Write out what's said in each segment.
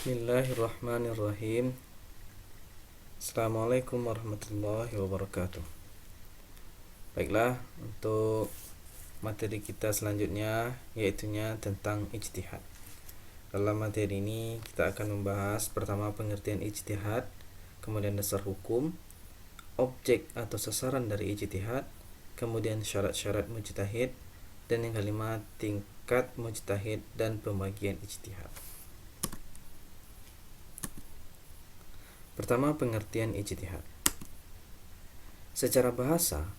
Bismillahirrahmanirrahim. Assalamualaikum warahmatullahi wabarakatuh. Baiklah, untuk materi kita selanjutnya yaitunya tentang ijtihad. Dalam materi ini kita akan membahas pertama pengertian ijtihad, kemudian dasar hukum, objek atau sasaran dari ijtihad, kemudian syarat-syarat mujtahid, dan yang kelima tingkat mujtahid dan pembagian ijtihad. Pertama, pengertian ijtihad. Secara bahasa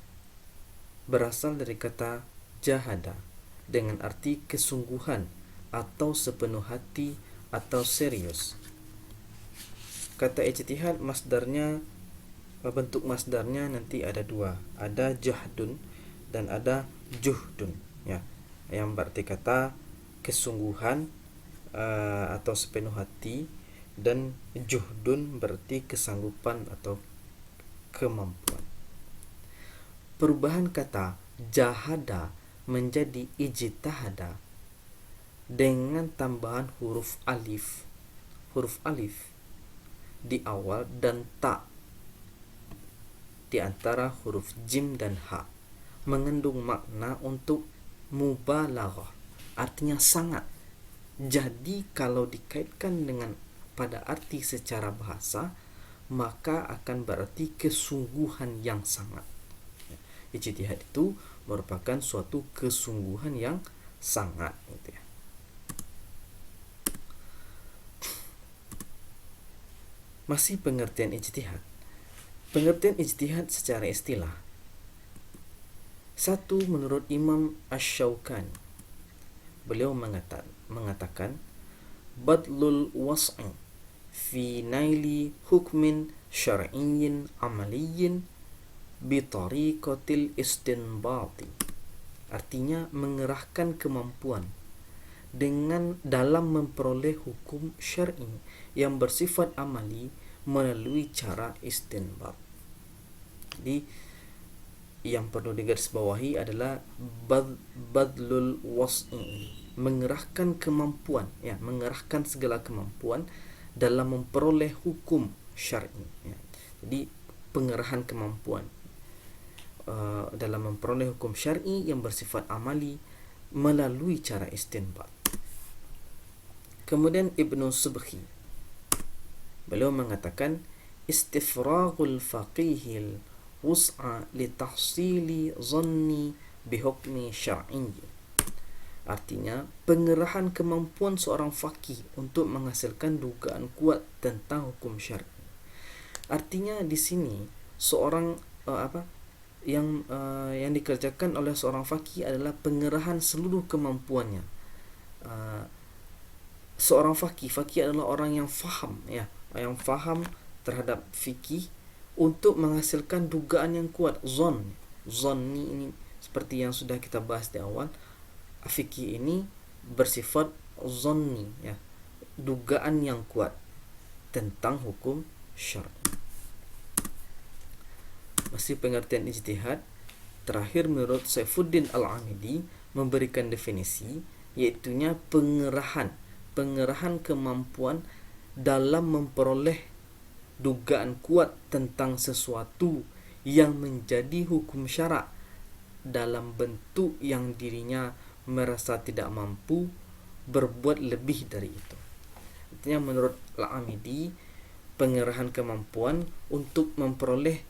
berasal dari kata jahada dengan arti kesungguhan atau sepenuh hati atau serius. Kata ijtihad bentuk masdarnya nanti ada dua, ada jahdun dan ada juhdun, ya, yang berarti kata kesungguhan atau sepenuh hati, dan juhdun berarti kesanggupan atau kemampuan. Perubahan kata jahada menjadi ijtihada dengan tambahan huruf alif di awal dan ta di antara huruf jim dan ha, mengandung makna untuk mubalaghah, artinya sangat. Jadi kalau dikaitkan dengan pada arti secara bahasa, maka akan berarti kesungguhan yang sangat. Ijtihad itu merupakan suatu kesungguhan yang sangat, gitu ya. Masih pengertian ijtihad. Pengertian ijtihad secara istilah. Satu, menurut Imam Asy-Syaukani, beliau mengatakan badlul was'i fi naili hukmin syar'iyyin amaliyyin bi tariqatil istinbati. Artinya mengerahkan kemampuan dalam memperoleh hukum syar'i yang bersifat amali melalui cara istinbat. Jadi yang perlu digarisbawahi adalah badlul was'i, mengerahkan kemampuan, ya, mengerahkan segala kemampuan dalam memperoleh hukum syar'i, ya. Jadi pengerahan kemampuan dalam memperoleh hukum syar'i yang bersifat amali melalui cara istinbat. Kemudian Ibnu Subki, beliau mengatakan istifraghul faqihil wus'a li tahsili zanni bihukmi syar'i. Artinya pengerahan kemampuan seorang faqih untuk menghasilkan dugaan kuat tentang hukum syar'i. Artinya di sini seorang yang dikerjakan oleh seorang faqih adalah pengerahan seluruh kemampuannya. Seorang faqih adalah orang yang faham, ya, yang faham terhadap fikih untuk menghasilkan dugaan yang kuat. Zanni ini seperti yang sudah kita bahas di awal. Fikih ini bersifat zanni, ya, dugaan yang kuat tentang hukum syar'i. Masih pengertian ijtihad. Terakhir, menurut Saifuddin Al-Amidi memberikan definisi, yaitunya pengerahan kemampuan dalam memperoleh dugaan kuat tentang sesuatu yang menjadi hukum syara' dalam bentuk yang dirinya merasa tidak mampu berbuat lebih dari itu. Artinya menurut Al-Amidi, pengerahan kemampuan untuk memperoleh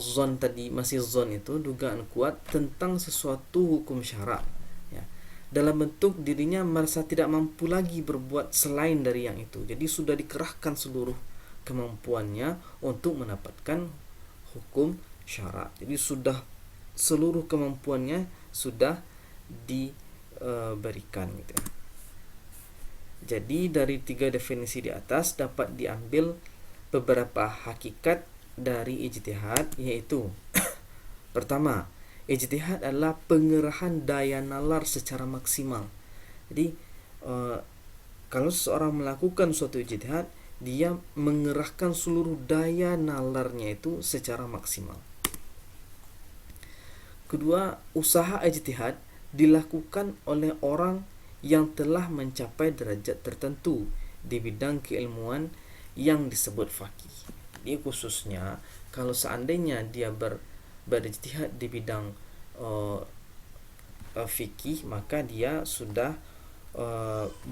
zon tadi, masih zon itu dugaan kuat tentang sesuatu hukum syara', ya, dalam bentuk dirinya merasa tidak mampu lagi berbuat selain dari yang itu. Jadi sudah dikerahkan seluruh kemampuannya untuk mendapatkan hukum syara'. Jadi sudah seluruh kemampuannya sudah diberikan, gitu ya. Jadi dari tiga definisi di atas dapat diambil beberapa hakikat dari ijtihad, yaitu pertama, ijtihad adalah pengerahan daya nalar secara maksimal. Jadi kalau seseorang melakukan suatu ijtihad, dia mengerahkan seluruh daya nalarnya itu secara maksimal. Kedua, usaha ijtihad dilakukan oleh orang yang telah mencapai derajat tertentu di bidang keilmuan yang disebut faqih. Jadi khususnya kalau seandainya dia berijtihad di bidang uh, fikih, maka dia sudah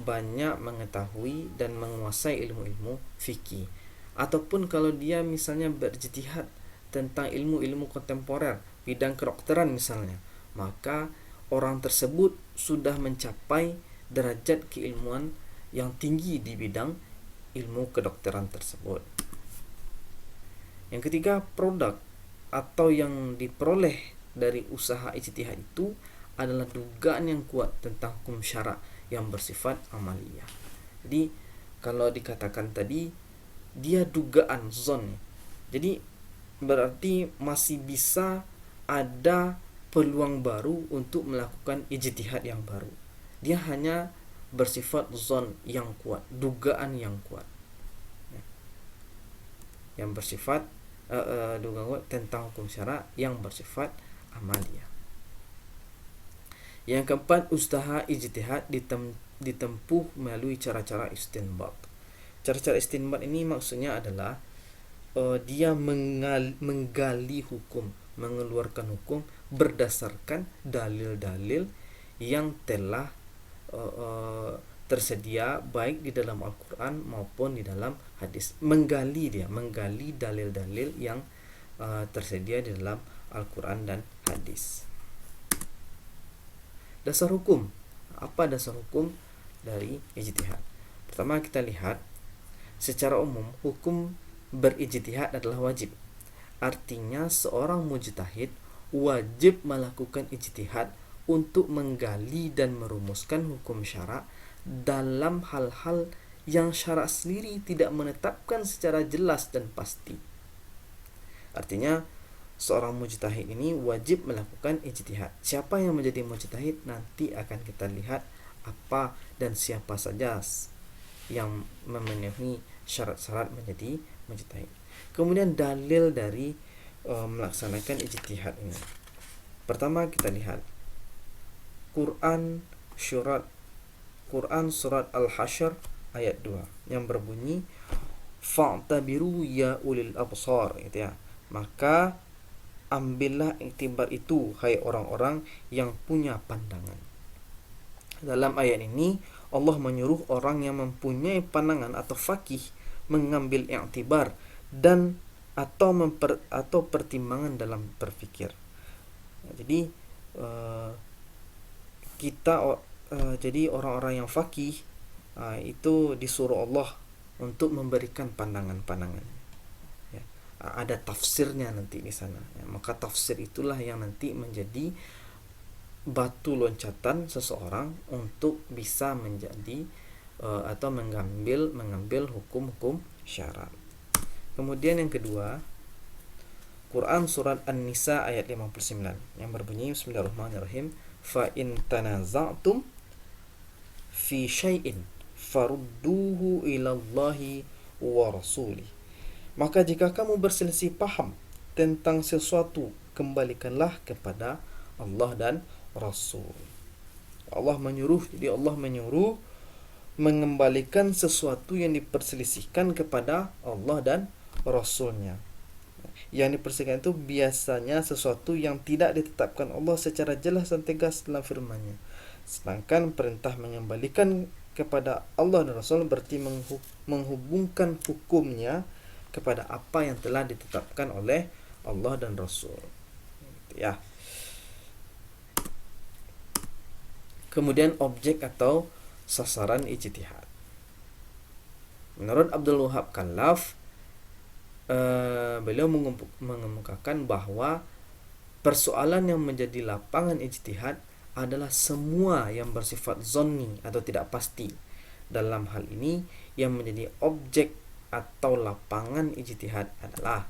banyak mengetahui dan menguasai ilmu-ilmu fikih. Ataupun kalau dia misalnya berijtihad tentang ilmu-ilmu kontemporer, bidang kedokteran misalnya, maka orang tersebut sudah mencapai derajat keilmuan yang tinggi di bidang ilmu kedokteran tersebut. Yang ketiga, produk atau yang diperoleh dari usaha ijtihad itu adalah dugaan yang kuat tentang hukum syara yang bersifat amaliyah. Jadi kalau dikatakan tadi dia dugaan zon, jadi berarti masih bisa ada peluang baru untuk melakukan ijtihad yang baru. Dia hanya bersifat zon yang kuat, dugaan yang kuat, yang bersifat dugaan kuat tentang hukum syara yang bersifat amaliyah. Yang keempat, usaha ijtihad ditempuh melalui cara-cara istinbat. Cara-cara istinbat ini maksudnya adalah dia menggali hukum, mengeluarkan hukum berdasarkan dalil-dalil yang telah tersedia baik di dalam Al-Quran maupun di dalam hadis. Menggali dalil-dalil yang tersedia di dalam Al-Quran dan hadis. Dasar hukum. Apa dasar hukum dari ijtihad? Pertama kita lihat, secara umum hukum berijtihad adalah wajib. Artinya seorang mujtahid wajib melakukan ijtihad untuk menggali dan merumuskan hukum syara dalam hal-hal yang syara sendiri tidak menetapkan secara jelas dan pasti. Artinya seorang mujtahid ini wajib melakukan ijtihad. Siapa yang menjadi mujtahid nanti akan kita lihat apa dan siapa saja yang memenuhi syarat-syarat menjadi mujtahid. Kemudian dalil dari melaksanakan ijtihad ini. Pertama kita lihat Quran surat Al-Hasyr ayat 2 yang berbunyi fa'tabiru ya ulil absar, gitu ya. Maka ambillah iktibar itu hai orang-orang yang punya pandangan. Dalam ayat ini Allah menyuruh orang yang mempunyai pandangan atau faqih mengambil iktibar dan atau pertimbangan dalam berfikir. Jadi jadi orang-orang yang faqih itu disuruh Allah untuk memberikan pandangan-pandangan. Ada tafsirnya nanti di sana. Maka tafsir itulah yang nanti menjadi batu loncatan seseorang untuk bisa menjadi atau mengambil hukum-hukum syara. Kemudian yang kedua, Quran surat An-Nisa ayat 59 yang berbunyi bismillahirrahmanirrahim fa in tanaza'tum fi syai'in farudduhu ila Allahi wa rasulih. Maka jika kamu berselisih paham tentang sesuatu, kembalikanlah kepada Allah dan Rasul. Allah menyuruh mengembalikan sesuatu yang diperselisihkan kepada Allah dan Rasulnya. Yang diperselisihkan itu biasanya sesuatu yang tidak ditetapkan Allah secara jelas dan tegas dalam firman-Nya. Sedangkan perintah mengembalikan kepada Allah dan Rasul berarti menghubungkan hukumnya kepada apa yang telah ditetapkan oleh Allah dan Rasul. Ya. Kemudian objek atau sasaran ijtihad. Menurut Abdul Wahab Khalaf, beliau mengemukakan bahwa persoalan yang menjadi lapangan ijtihad adalah semua yang bersifat zonni atau tidak pasti. Dalam hal ini yang menjadi objek atau lapangan ijtihad adalah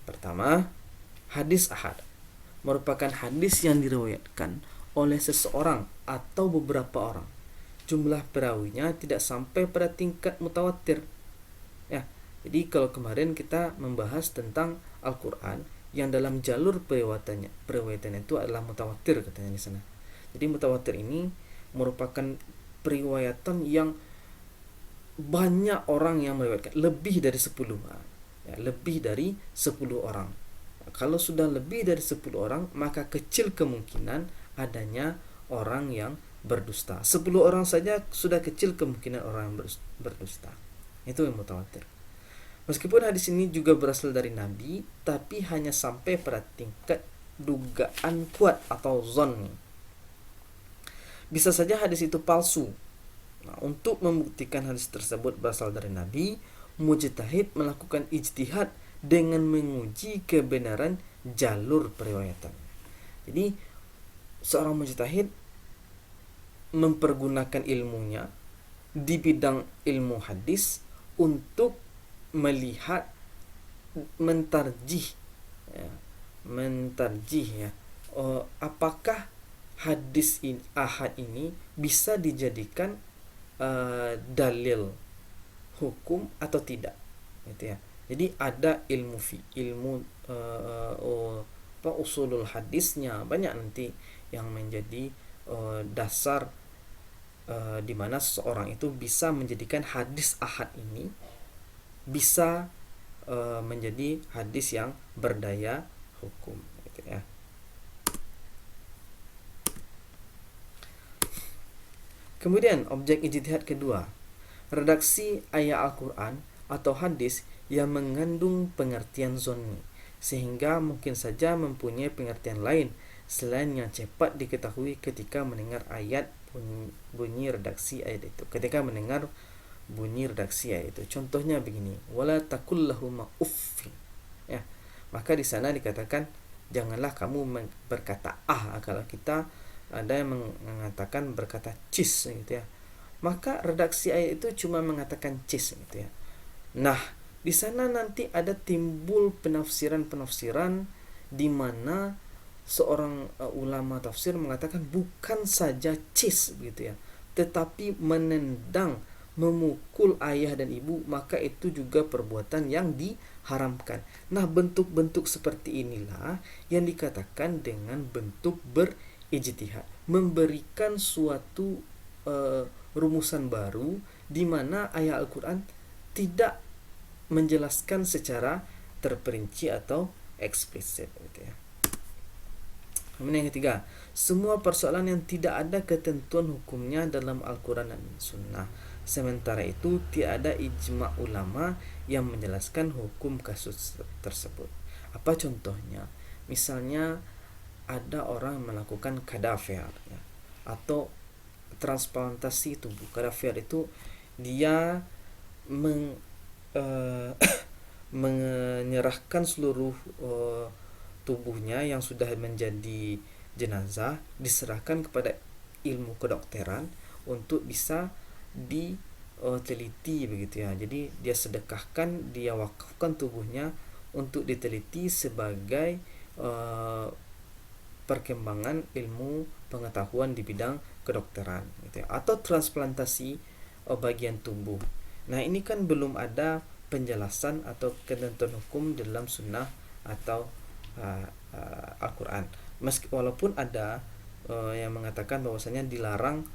pertama, hadis ahad merupakan hadis yang diriwayatkan oleh seseorang atau beberapa orang. Jumlah perawinya tidak sampai pada tingkat mutawatir. Ya, jadi kalau kemarin kita membahas tentang Al-Qur'an yang dalam jalur periwayatannya itu adalah mutawatir katanya di sana. Jadi mutawatir ini merupakan periwayatan yang banyak orang yang meriwayatkan, lebih dari 10 ya, lebih dari 10 orang. Kalau sudah lebih dari 10 orang, maka kecil kemungkinan adanya orang yang berdusta. 10 orang saja sudah kecil kemungkinan orang yang berdusta. Itu yang mutawatir. Meskipun hadis ini juga berasal dari Nabi, tapi hanya sampai pada tingkat dugaan kuat atau zon. Bisa saja hadis itu palsu. Nah, untuk membuktikan hadis tersebut berasal dari Nabi, mujtahid melakukan ijtihad dengan menguji kebenaran jalur periwayatan. Jadi, seorang mujtahid mempergunakan ilmunya di bidang ilmu hadis untuk melihat, mentarjih ya, apakah hadis ahad ini bisa dijadikan dalil hukum atau tidak, gitu ya. Jadi ada ilmu usulul hadisnya banyak nanti yang menjadi dasar di mana seseorang itu bisa menjadikan hadis ahad ini bisa menjadi hadis yang berdaya hukum, gitu ya. Kemudian objek ijtihad kedua, redaksi ayat Al-Quran atau hadis yang mengandung pengertian zonni, sehingga mungkin saja mempunyai pengertian lain selain yang cepat diketahui ketika mendengar ayat bunyi redaksi ayat itu. Ketika mendengar bunyi redaksi ayat itu, contohnya begini, wala takul lahuma uffin, ya. Maka di sana dikatakan janganlah kamu berkata kalau kita ada yang mengatakan berkata cis, gitu ya. Maka redaksi ayat itu cuma mengatakan cis, gitu ya. Nah, di sana nanti ada timbul penafsiran di mana seorang ulama tafsir mengatakan bukan saja cis, gitu ya, tetapi menendang, memukul ayah dan ibu, maka itu juga perbuatan yang diharamkan. Nah, bentuk-bentuk seperti inilah yang dikatakan dengan bentuk berijtihad, memberikan suatu rumusan baru di mana ayat Al-Quran tidak menjelaskan secara terperinci atau eksplisit, gitu ya. Kemudian yang ketiga, semua persoalan yang tidak ada ketentuan hukumnya dalam Al-Quran dan Sunnah. Sementara itu tidak ada ijma' ulama yang menjelaskan hukum kasus tersebut. Apa contohnya? Misalnya ada orang melakukan kadaver, ya, atau transplantasi tubuh. Kadaver itu dia menyerahkan seluruh tubuhnya yang sudah menjadi jenazah, diserahkan kepada ilmu kedokteran untuk bisa diteliti, begitu ya. Jadi dia sedekahkan, dia wakafkan tubuhnya untuk diteliti sebagai perkembangan ilmu pengetahuan di bidang kedokteran, gitu ya. Atau transplantasi bagian tubuh. Nah, ini kan belum ada penjelasan atau ketentuan hukum dalam sunnah atau Al-Quran. Walaupun ada yang mengatakan bahwasanya dilarang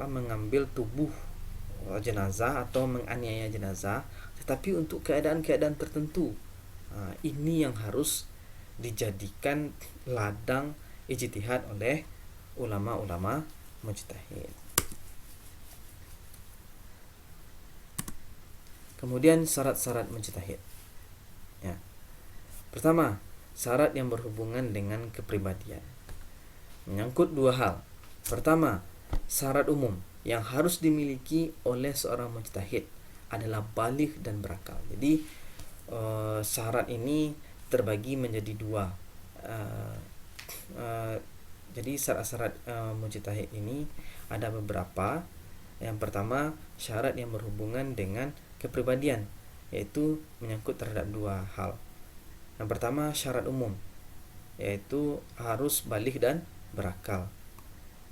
mengambil tubuh jenazah atau menganiaya jenazah, tetapi untuk keadaan-keadaan tertentu. Ini yang harus dijadikan ladang ijtihad oleh ulama-ulama mujtahid. Kemudian syarat-syarat mujtahid. Ya. Pertama, syarat yang berhubungan dengan kepribadian. Menyangkut dua hal. Pertama, syarat umum yang harus dimiliki oleh seorang mujtahid adalah baligh dan berakal. Jadi syarat ini terbagi menjadi dua. Jadi syarat-syarat mujtahid ini ada beberapa. Yang pertama, syarat yang berhubungan dengan kepribadian, yaitu menyangkut terhadap dua hal. Yang pertama, syarat umum, yaitu harus baligh dan berakal.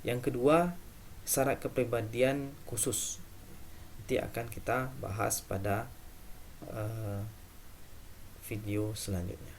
Yang kedua, syarat kepribadian khusus. Nanti akan kita bahas pada video selanjutnya.